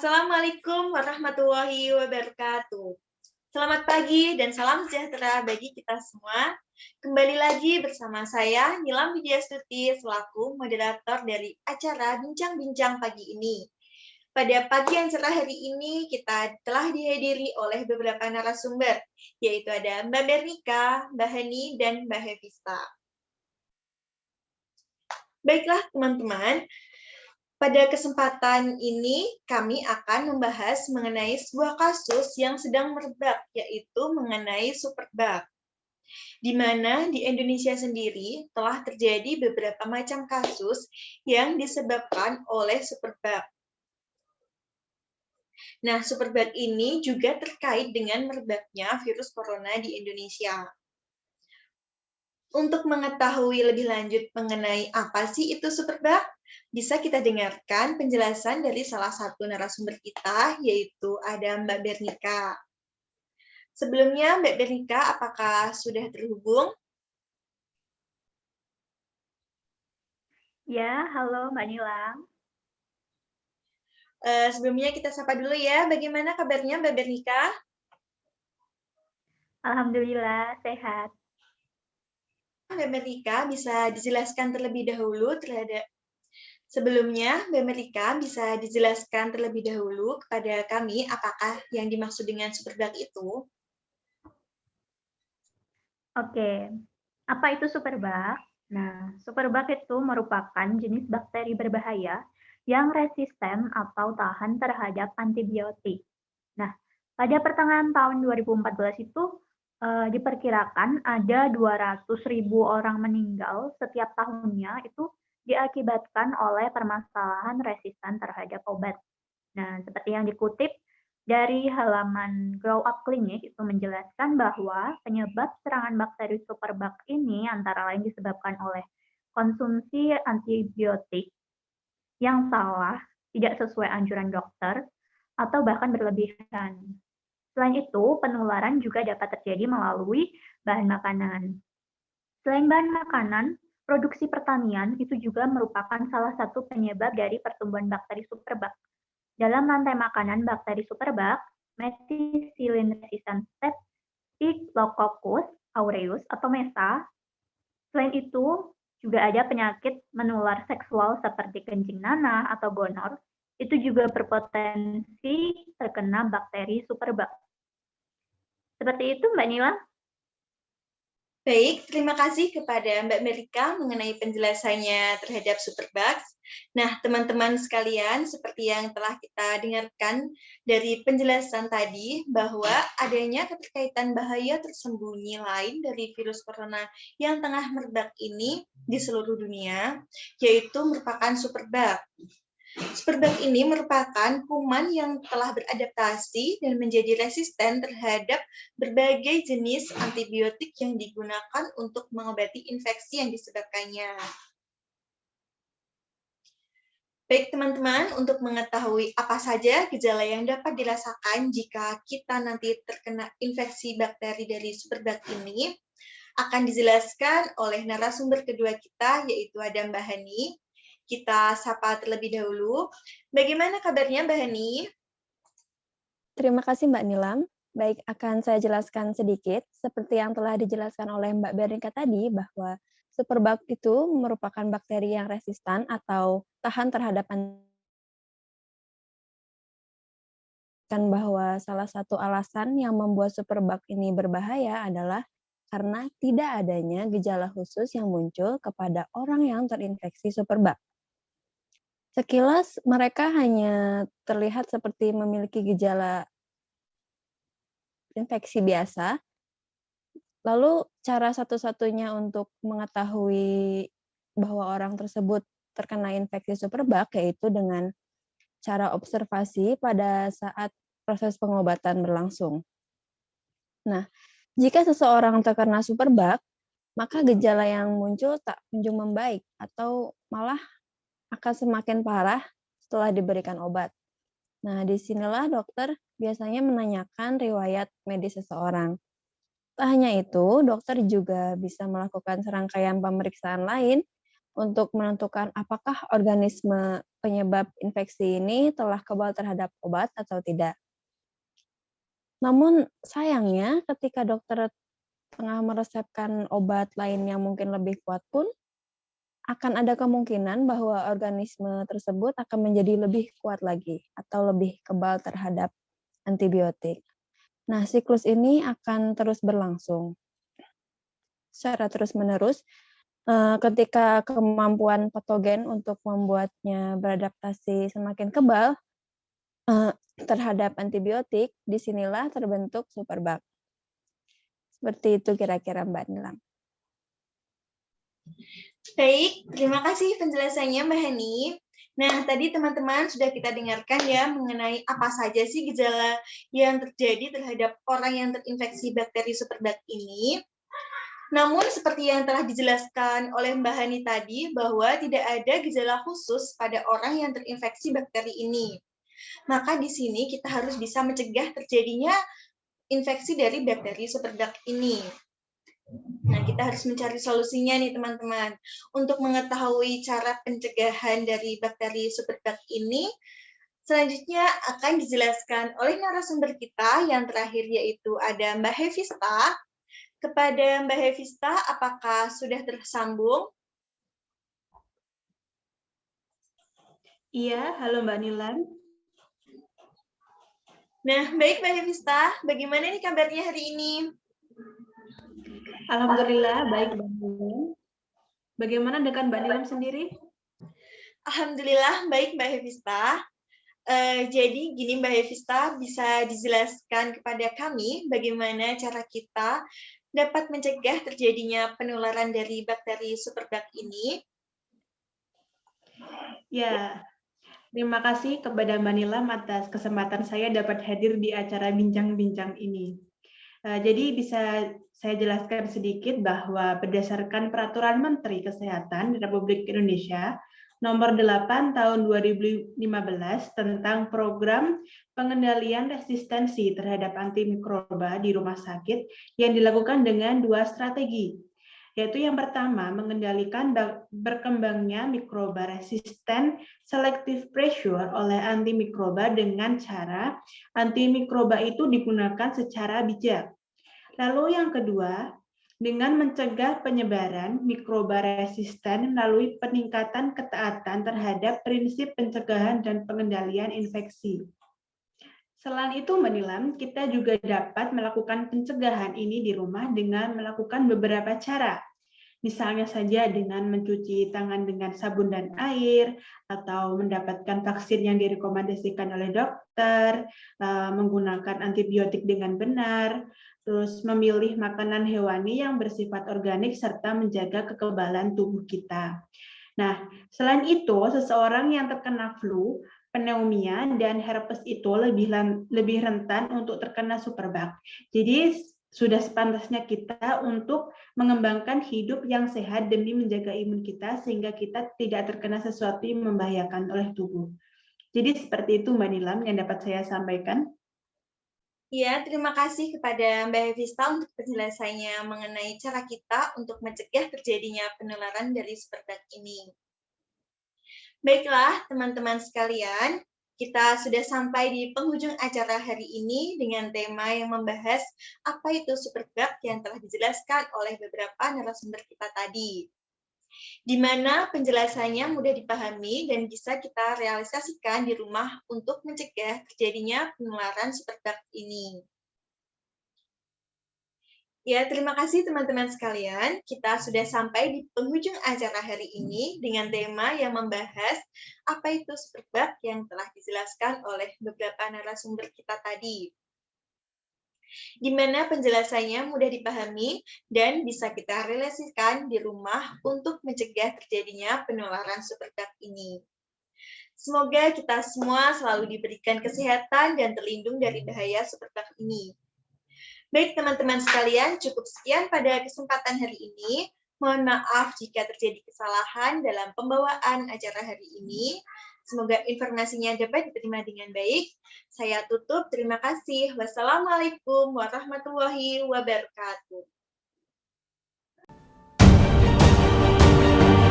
Assalamualaikum warahmatullahi wabarakatuh. Selamat pagi dan salam sejahtera bagi kita semua. Kembali lagi bersama saya, Nilam Widyastuti, selaku moderator dari acara Bincang-Bincang pagi ini. Pada pagi yang cerah hari ini, kita telah dihadiri oleh beberapa narasumber, yaitu ada Mbak Bernika, Mbak Hani, dan Mbak Hevista. Baiklah teman-teman, pada kesempatan ini, kami akan membahas mengenai sebuah kasus yang sedang merebak, yaitu mengenai superbug. Di mana di Indonesia sendiri telah terjadi beberapa macam kasus yang disebabkan oleh superbug. Nah, superbug ini juga terkait dengan merebaknya virus corona di Indonesia. Untuk mengetahui lebih lanjut mengenai apa sih itu superbug, bisa kita dengarkan penjelasan dari salah satu narasumber kita, yaitu ada Mbak Bernika. Sebelumnya, Mbak Bernika, apakah sudah terhubung? Ya, halo Mbak Nilang. Sebelumnya kita sapa dulu ya, bagaimana kabarnya Mbak Bernika? Alhamdulillah, sehat. Mbak Bernika bisa dijelaskan terlebih dahulu Sebelumnya, Mbak Merika bisa dijelaskan terlebih dahulu kepada kami apakah yang dimaksud dengan superbug itu? Oke, apa itu superbug? Nah, superbug itu merupakan jenis bakteri berbahaya yang resisten atau tahan terhadap antibiotik. Nah, pada pertengahan tahun 2014 itu diperkirakan ada 200.000 orang meninggal setiap tahunnya itu diakibatkan oleh permasalahan resisten terhadap obat. Nah, seperti yang dikutip dari halaman Grow Up Clinic itu menjelaskan bahwa penyebab serangan bakteri superbug ini antara lain disebabkan oleh konsumsi antibiotik yang salah, tidak sesuai anjuran dokter, atau bahkan berlebihan. Selain itu, penularan juga dapat terjadi melalui bahan makanan. Selain bahan makanan, produksi pertanian itu juga merupakan salah satu penyebab dari pertumbuhan bakteri superbug. Dalam rantai makanan bakteri superbug, methicillin resistant Staphylococcus aureus atau MESA. Selain itu, juga ada penyakit menular seksual seperti kencing nanah atau gonor. Itu juga berpotensi terkena bakteri superbug. Seperti itu, Mbak Nila. Baik, terima kasih kepada Mbak Merika mengenai penjelasannya terhadap superbugs. Nah, teman-teman sekalian, seperti yang telah kita dengarkan dari penjelasan tadi, bahwa adanya keterkaitan bahaya tersembunyi lain dari virus corona yang tengah merebak ini di seluruh dunia, yaitu merupakan superbug. Superbug ini merupakan kuman yang telah beradaptasi dan menjadi resisten terhadap berbagai jenis antibiotik yang digunakan untuk mengobati infeksi yang disebabkannya. Baik teman-teman, untuk mengetahui apa saja gejala yang dapat dirasakan jika kita nanti terkena infeksi bakteri dari superbug ini, akan dijelaskan oleh narasumber kedua kita, yaitu ada Mbak Hani. Kita sapa terlebih dahulu. Bagaimana kabarnya Mbak Hani? Terima kasih Mbak Nilam. Baik, akan saya jelaskan sedikit. Seperti yang telah dijelaskan oleh Mbak Bernika tadi, bahwa superbug itu merupakan bakteri yang resistan atau tahan terhadap bahwa salah satu alasan yang membuat superbug ini berbahaya adalah karena tidak adanya gejala khusus yang muncul kepada orang yang terinfeksi superbug. Sekilas mereka hanya terlihat seperti memiliki gejala infeksi biasa. Lalu cara satu-satunya untuk mengetahui bahwa orang tersebut terkena infeksi superbug yaitu dengan cara observasi pada saat proses pengobatan berlangsung. Nah, jika seseorang terkena superbug, maka gejala yang muncul tak kunjung membaik atau malah akan semakin parah setelah diberikan obat. Nah, disinilah dokter biasanya menanyakan riwayat medis seseorang. Tak hanya itu, dokter juga bisa melakukan serangkaian pemeriksaan lain untuk menentukan apakah organisme penyebab infeksi ini telah kebal terhadap obat atau tidak. Namun sayangnya ketika dokter tengah meresepkan obat lain yang mungkin lebih kuat pun, akan ada kemungkinan bahwa organisme tersebut akan menjadi lebih kuat lagi atau lebih kebal terhadap antibiotik. Nah, siklus ini akan terus berlangsung secara terus-menerus ketika kemampuan patogen untuk membuatnya beradaptasi semakin kebal terhadap antibiotik, disinilah terbentuk superbug. Seperti itu kira-kira Mbak Nilam. Baik, terima kasih penjelasannya Mbak Hani. Nah, tadi teman-teman sudah kita dengarkan ya mengenai apa saja sih gejala yang terjadi terhadap orang yang terinfeksi bakteri superbug ini. Namun seperti yang telah dijelaskan oleh Mbak Hani tadi bahwa tidak ada gejala khusus pada orang yang terinfeksi bakteri ini. Maka di sini kita harus bisa mencegah terjadinya infeksi dari bakteri superbug ini. Nah, kita harus mencari solusinya nih teman-teman. Untuk mengetahui cara pencegahan dari bakteri superbug ini, selanjutnya akan dijelaskan oleh narasumber kita yang terakhir yaitu ada Mbak Hevista. Kepada Mbak Hevista, apakah sudah tersambung? Iya, halo Mbak Nilan. Nah, baik Mbak Hevista, bagaimana nih kabarnya hari ini? Alhamdulillah, baik Mbak Nilan. Bagaimana dengan Mbak Nilan sendiri? Alhamdulillah, baik Mbak Hevista. Jadi gini Mbak Hevista, bisa dijelaskan kepada kami bagaimana cara kita dapat mencegah terjadinya penularan dari bakteri superbug ini? Ya, terima kasih kepada Mbak Nilam atas kesempatan saya dapat hadir di acara bincang-bincang ini. Jadi bisa saya jelaskan sedikit bahwa berdasarkan Peraturan Menteri Kesehatan Republik Indonesia Nomor 8 Tahun 2015 tentang Program Pengendalian Resistensi terhadap Antimikroba di Rumah Sakit yang dilakukan dengan 2 strategi, yaitu yang pertama mengendalikan berkembangnya mikroba resisten selective pressure oleh antimikroba dengan cara antimikroba itu digunakan secara bijak. Lalu yang kedua, dengan mencegah penyebaran mikroba resisten melalui peningkatan ketaatan terhadap prinsip pencegahan dan pengendalian infeksi. Selain itu, Mbak Nilam, kita juga dapat melakukan pencegahan ini di rumah dengan melakukan beberapa cara. Misalnya saja dengan mencuci tangan dengan sabun dan air, atau mendapatkan vaksin yang direkomendasikan oleh dokter, menggunakan antibiotik dengan benar, terus memilih makanan hewani yang bersifat organik, serta menjaga kekebalan tubuh kita. Nah, selain itu, seseorang yang terkena flu, pneumonia, dan herpes itu lebih rentan untuk terkena superbug. Jadi, sudah sepantasnya kita untuk mengembangkan hidup yang sehat demi menjaga imun kita sehingga kita tidak terkena sesuatu yang membahayakan oleh tubuh. Jadi seperti itu Mbak Nilam yang dapat saya sampaikan. Ya, terima kasih kepada Mbak Hevista untuk penjelasannya mengenai cara kita untuk mencegah terjadinya penularan dari superbug ini. Baiklah, teman-teman sekalian, kita sudah sampai di penghujung acara hari ini dengan tema yang membahas apa itu superbug yang telah dijelaskan oleh beberapa narasumber kita tadi, di mana penjelasannya mudah dipahami dan bisa kita realisasikan di rumah untuk mencegah terjadinya penularan superbug ini. Ya, terima kasih teman-teman sekalian. Kita sudah sampai di penghujung acara hari ini dengan tema yang membahas apa itu superbug yang telah dijelaskan oleh beberapa narasumber kita tadi, di mana penjelasannya mudah dipahami dan bisa kita realisasikan di rumah untuk mencegah terjadinya penularan superbug ini. Semoga kita semua selalu diberikan kesehatan dan terlindung dari bahaya superbug ini. Baik teman-teman sekalian, cukup sekian pada kesempatan hari ini. Mohon maaf jika terjadi kesalahan dalam pembawaan acara hari ini. Semoga informasinya dapat diterima dengan baik. Saya tutup, terima kasih. Wassalamualaikum warahmatullahi wabarakatuh.